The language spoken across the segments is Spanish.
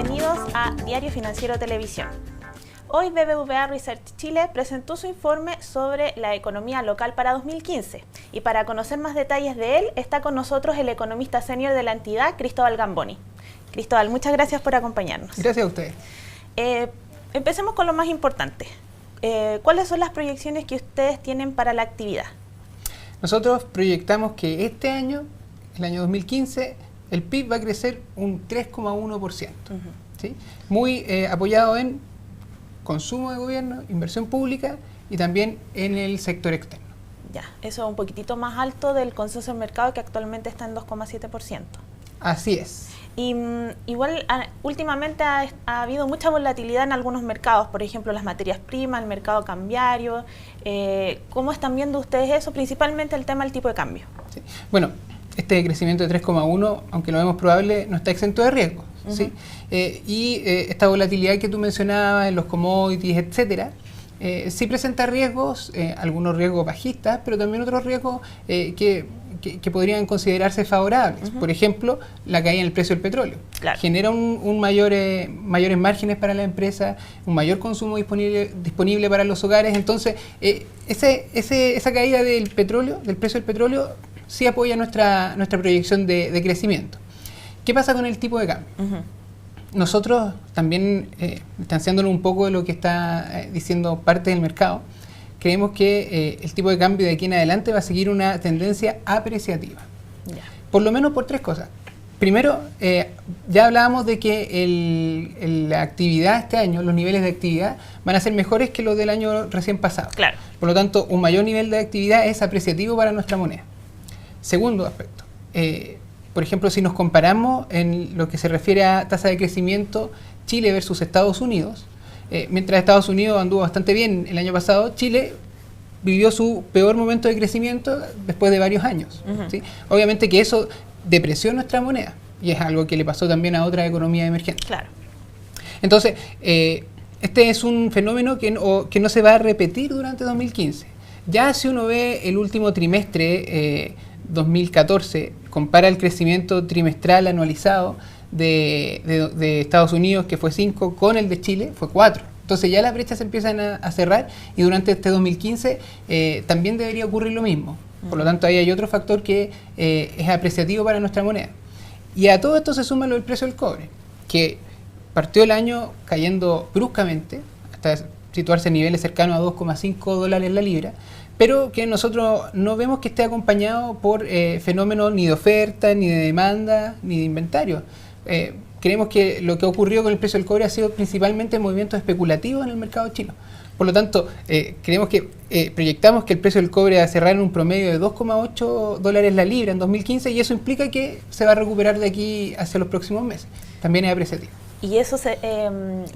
bienvenidos a Diario Financiero Televisión. Hoy BBVA Research Chile presentó su informe sobre la economía local para 2015 y para conocer más detalles de él está con nosotros el economista senior de la entidad, Cristóbal Gamboni. Cristóbal, muchas gracias por acompañarnos. Gracias a ustedes. Empecemos con lo más importante. ¿Cuáles son las proyecciones que ustedes tienen para la actividad? Nosotros proyectamos que este año, el año 2015, el PIB va a crecer un 3,1%. ¿Sí? Muy apoyado en consumo de gobierno, inversión pública y también en el sector externo. Ya, eso es un poquitito más alto del consenso del mercado que actualmente está en 2,7%. Así es. Y igual últimamente ha habido mucha volatilidad en algunos mercados, por ejemplo las materias primas, el mercado cambiario. ¿Cómo están viendo ustedes eso? Principalmente el tema del tipo de cambio. Sí. Bueno, este crecimiento de 3,1, aunque lo vemos probable, no está exento de riesgo. ¿Sí? Esta volatilidad que tú mencionabas en los commodities, etcétera, sí presenta riesgos, algunos riesgos bajistas, pero también otros riesgos que podrían considerarse favorables. Por ejemplo, la caída en el precio del petróleo. Claro. Genera mayores márgenes para la empresa, un mayor consumo disponible para los hogares. Entonces, esa caída del precio del petróleo, sí apoya nuestra proyección de crecimiento. ¿Qué pasa con el tipo de cambio? Nosotros también, distanciándonos un poco de lo que está diciendo parte del mercado, creemos que el tipo de cambio de aquí en adelante va a seguir una tendencia apreciativa. Yeah. Por lo menos por tres cosas. Primero, ya hablábamos de que la actividad este año, los niveles de actividad, van a ser mejores que los del año recién pasado. Claro. Por lo tanto, un mayor nivel de actividad es apreciativo para nuestra moneda. Segundo aspecto. Por ejemplo, si nos comparamos en lo que se refiere a tasa de crecimiento Chile versus Estados Unidos, mientras Estados Unidos anduvo bastante bien el año pasado, Chile vivió su peor momento de crecimiento después de varios años. ¿Sí? Obviamente que eso depreció nuestra moneda y es algo que le pasó también a otras economías emergentes. Claro. Entonces, este es un fenómeno que no se va a repetir durante 2015. Ya si uno ve el último trimestre 2014, compara el crecimiento trimestral anualizado de Estados Unidos, que fue 5, con el de Chile, fue 4. Entonces ya las brechas se empiezan a cerrar y durante este 2015 también debería ocurrir lo mismo. Por lo tanto, ahí hay otro factor que es apreciativo para nuestra moneda. Y a todo esto se suma lo del precio del cobre, que partió el año cayendo bruscamente, hasta situarse en niveles cercanos a $2,5 la libra, pero que nosotros no vemos que esté acompañado por fenómenos ni de oferta, ni de demanda, ni de inventario. Creemos que lo que ha ocurrido con el precio del cobre ha sido principalmente movimientos especulativos en el mercado chino. Por lo tanto, proyectamos que el precio del cobre va a cerrar en un promedio de $2,8 la libra en 2015 y eso implica que se va a recuperar de aquí hacia los próximos meses. También es apreciativo. Y eso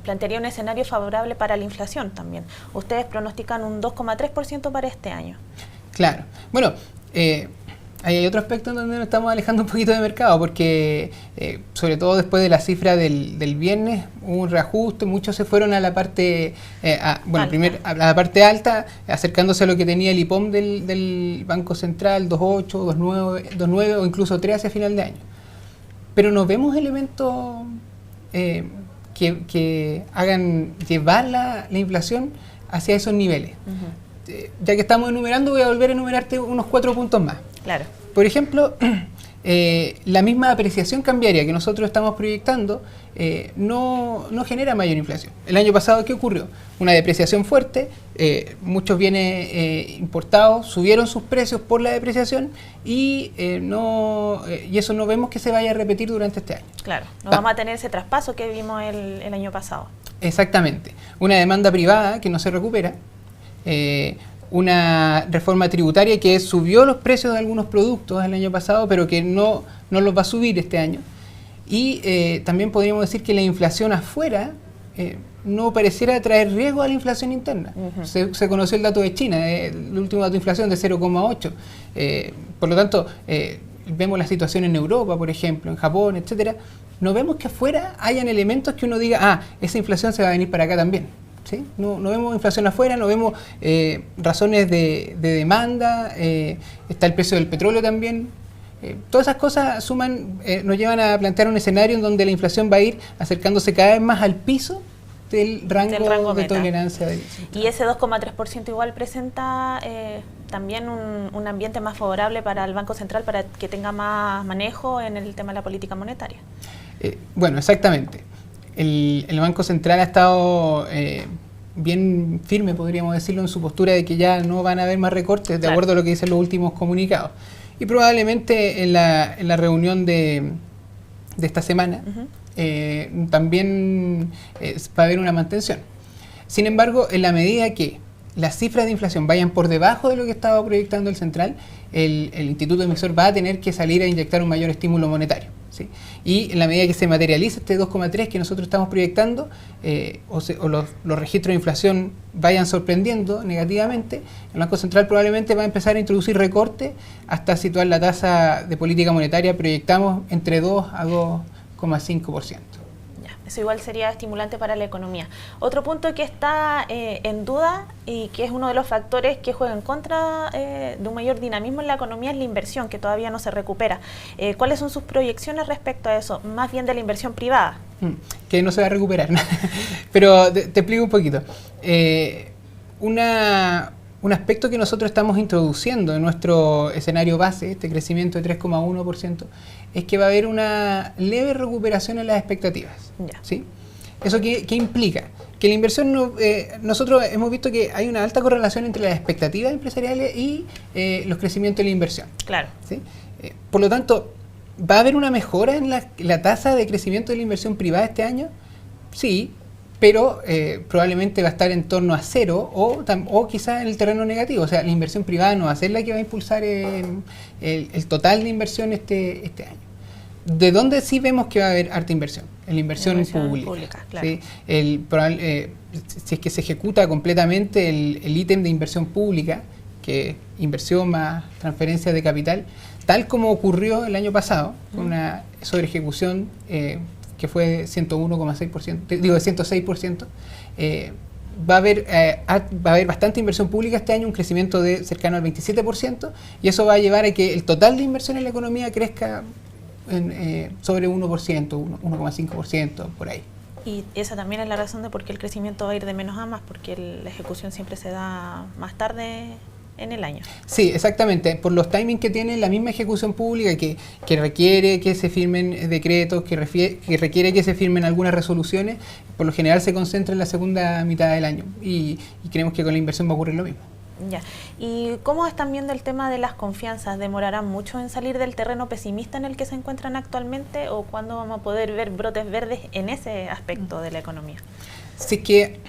plantearía un escenario favorable para la inflación también. Ustedes pronostican un 2,3% para este año. Claro. Bueno, ahí hay otro aspecto en donde nos estamos alejando un poquito de mercado, porque sobre todo después de la cifra del viernes hubo un reajuste, muchos se fueron a la parte a la parte alta, acercándose a lo que tenía el IPOM del Banco Central, 2,8, 2,9 o incluso 3 hacia final de año. Pero nos vemos elementos que hagan llevar la inflación hacia esos niveles. Ya que estamos enumerando, voy a volver a enumerarte unos 4 puntos más. Claro. Por ejemplo, la misma apreciación cambiaria que nosotros estamos proyectando no genera mayor inflación. El año pasado, ¿qué ocurrió? Una depreciación fuerte, muchos bienes importados subieron sus precios por la depreciación y eso no vemos que se vaya a repetir durante este año. Claro, no vamos a tener ese traspaso que vimos el año pasado. Exactamente. Una demanda privada que no se recupera, una reforma tributaria que subió los precios de algunos productos el año pasado, pero que no los va a subir este año. Y también podríamos decir que la inflación afuera no pareciera traer riesgo a la inflación interna. Se conoció el dato de China, el último dato de inflación de 0,8. Por lo tanto, vemos la situación en Europa, por ejemplo, en Japón, etcétera. No vemos que afuera hayan elementos que uno diga, esa inflación se va a venir para acá también. ¿Sí? No vemos inflación afuera, no vemos razones de demanda, está el precio del petróleo también, Todas esas cosas suman, nos llevan a plantear un escenario en donde la inflación va a ir acercándose cada vez más al piso del rango de meta. Tolerancia. Y ese 2,3% igual presenta también un ambiente más favorable para el Banco Central para que tenga más manejo en el tema de la política monetaria. Bueno, exactamente. El Banco Central ha estado bien firme, podríamos decirlo, en su postura de que ya no van a haber más recortes, de acuerdo a lo que dicen los últimos comunicados. Y probablemente en la reunión de esta semana también va a haber una mantención. Sin embargo, en la medida que las cifras de inflación vayan por debajo de lo que estaba proyectando el Central, el Instituto Emisor va a tener que salir a inyectar un mayor estímulo monetario, ¿sí? Y en la medida que se materialice este 2,3 que nosotros estamos proyectando, o los registros de inflación vayan sorprendiendo negativamente, el Banco Central probablemente va a empezar a introducir recortes hasta situar la tasa de política monetaria, proyectamos entre 2 a 2,5%. Eso igual sería estimulante para la economía. Otro punto que está en duda y que es uno de los factores que juega en contra de un mayor dinamismo en la economía es la inversión, que todavía no se recupera. ¿Cuáles son sus proyecciones respecto a eso? Más bien de la inversión privada. Que no se va a recuperar. Pero te explico un poquito. Un aspecto que nosotros estamos introduciendo en nuestro escenario base, este crecimiento de 3,1%, es que va a haber una leve recuperación en las expectativas. ¿Sí? ¿Eso qué implica? Que la inversión, nosotros hemos visto que hay una alta correlación entre las expectativas empresariales y los crecimientos de la inversión. Claro. ¿Sí? Por lo tanto, ¿va a haber una mejora en la tasa de crecimiento de la inversión privada este año? Sí, pero probablemente va a estar en torno a cero o quizás en el terreno negativo. O sea, la inversión privada no va a ser la que va a impulsar el total de inversión este año. ¿De dónde sí vemos que va a haber harta inversión? En la inversión pública. Claro. ¿Sí? Si es que se ejecuta completamente el ítem de inversión pública, que inversión más transferencia de capital, tal como ocurrió el año pasado, con una sobreejecución que fue de 101,6%, digo de 106%, va a haber bastante inversión pública este año, un crecimiento de cercano al 27%, y eso va a llevar a que el total de inversión en la economía crezca sobre 1%, 1,5%, por ahí. Y esa también es la razón de por qué el crecimiento va a ir de menos a más, porque la ejecución siempre se da más tarde en el año. Sí, exactamente, por los timings que tiene la misma ejecución pública que requiere que se firmen decretos, que requiere que se firmen algunas resoluciones, por lo general se concentra en la segunda mitad del año y creemos que con la inversión va a ocurrir lo mismo. Ya. ¿Y cómo están viendo el tema de las confianzas? ¿Demorarán mucho en salir del terreno pesimista en el que se encuentran actualmente o cuándo vamos a poder ver brotes verdes en ese aspecto de la economía? Sí, que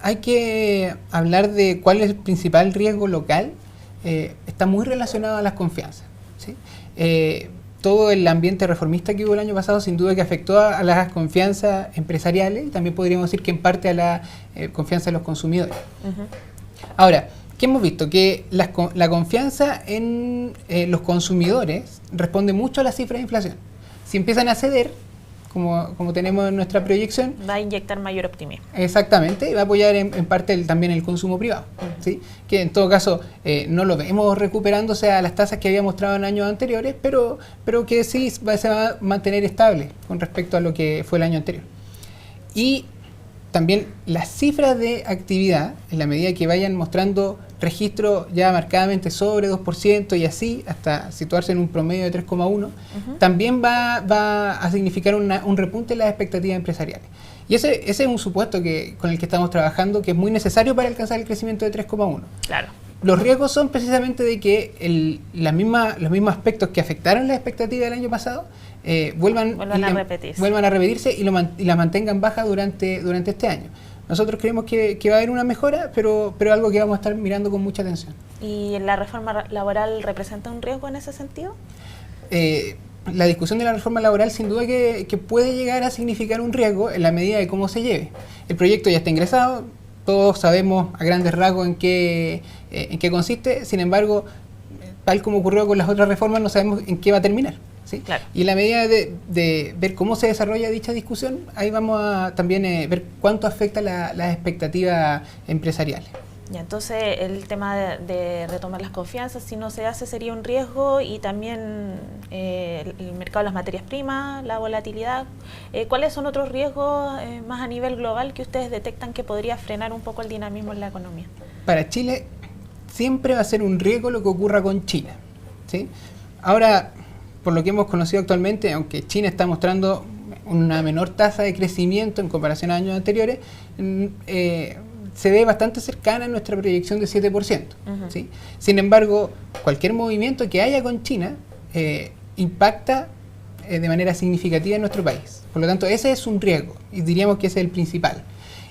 hay que hablar de cuál es el principal riesgo local, está muy relacionado a las confianzas, ¿sí? Todo el ambiente reformista que hubo el año pasado sin duda que afectó a las confianzas empresariales y también podríamos decir que en parte a la confianza de los consumidores. Ahora, ¿qué hemos visto? Que la confianza en los consumidores responde mucho a las cifras de inflación. Si empiezan a ceder, como tenemos en nuestra proyección, va a inyectar mayor optimismo. Exactamente, y va a apoyar en parte también el consumo privado, ¿sí? Que en todo caso no lo vemos recuperándose a las tasas que había mostrado en años anteriores, pero que sí se va a mantener estable con respecto a lo que fue el año anterior. Y también las cifras de actividad, en la medida que vayan mostrando registros ya marcadamente sobre 2% y así, hasta situarse en un promedio de 3,1%, también va a significar un repunte en las expectativas empresariales. Y ese es un supuesto con el que estamos trabajando, que es muy necesario para alcanzar el crecimiento de 3,1%. Claro. Los riesgos son precisamente de que los mismos aspectos que afectaron la expectativa del año pasado vuelvan a repetirse y la mantengan baja durante este año. Nosotros creemos que va a haber una mejora, pero algo que vamos a estar mirando con mucha atención. ¿Y la reforma laboral representa un riesgo en ese sentido? La discusión de la reforma laboral sin duda que puede llegar a significar un riesgo en la medida de cómo se lleve. El proyecto ya está ingresado, todos sabemos a grandes rasgos en qué consiste, sin embargo, tal como ocurrió con las otras reformas, no sabemos en qué va a terminar. ¿Sí? Claro. Y en la medida de ver cómo se desarrolla dicha discusión, ahí vamos a también ver cuánto afecta las expectativas empresariales. Ya, entonces el tema de retomar las confianzas, si no se hace, sería un riesgo, y también el mercado de las materias primas, la volatilidad. ¿Cuáles son otros riesgos más a nivel global que ustedes detectan que podría frenar un poco el dinamismo en la economía? Para Chile siempre va a ser un riesgo lo que ocurra con China, ¿sí? Ahora, por lo que hemos conocido actualmente, aunque China está mostrando una menor tasa de crecimiento en comparación a años anteriores, se ve bastante cercana a nuestra proyección de 7%. ¿Sí? Sin embargo, cualquier movimiento que haya con China impacta de manera significativa en nuestro país. Por lo tanto, ese es un riesgo, y diríamos que ese es el principal.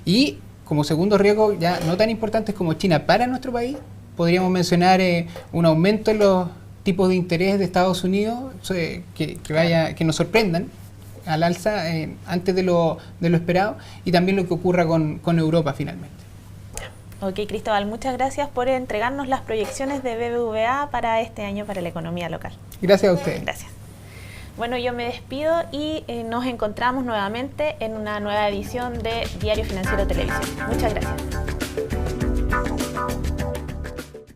Y como segundo riesgo, ya no tan importantes como China para nuestro país, podríamos mencionar un aumento en los tipos de interés de Estados Unidos que nos sorprendan al alza antes de lo esperado, y también lo que ocurra con Europa finalmente. Ok, Cristóbal, muchas gracias por entregarnos las proyecciones de BBVA para este año para la economía local. Gracias a ustedes. Gracias. Bueno, yo me despido y nos encontramos nuevamente en una nueva edición de Diario Financiero Televisión. Muchas gracias.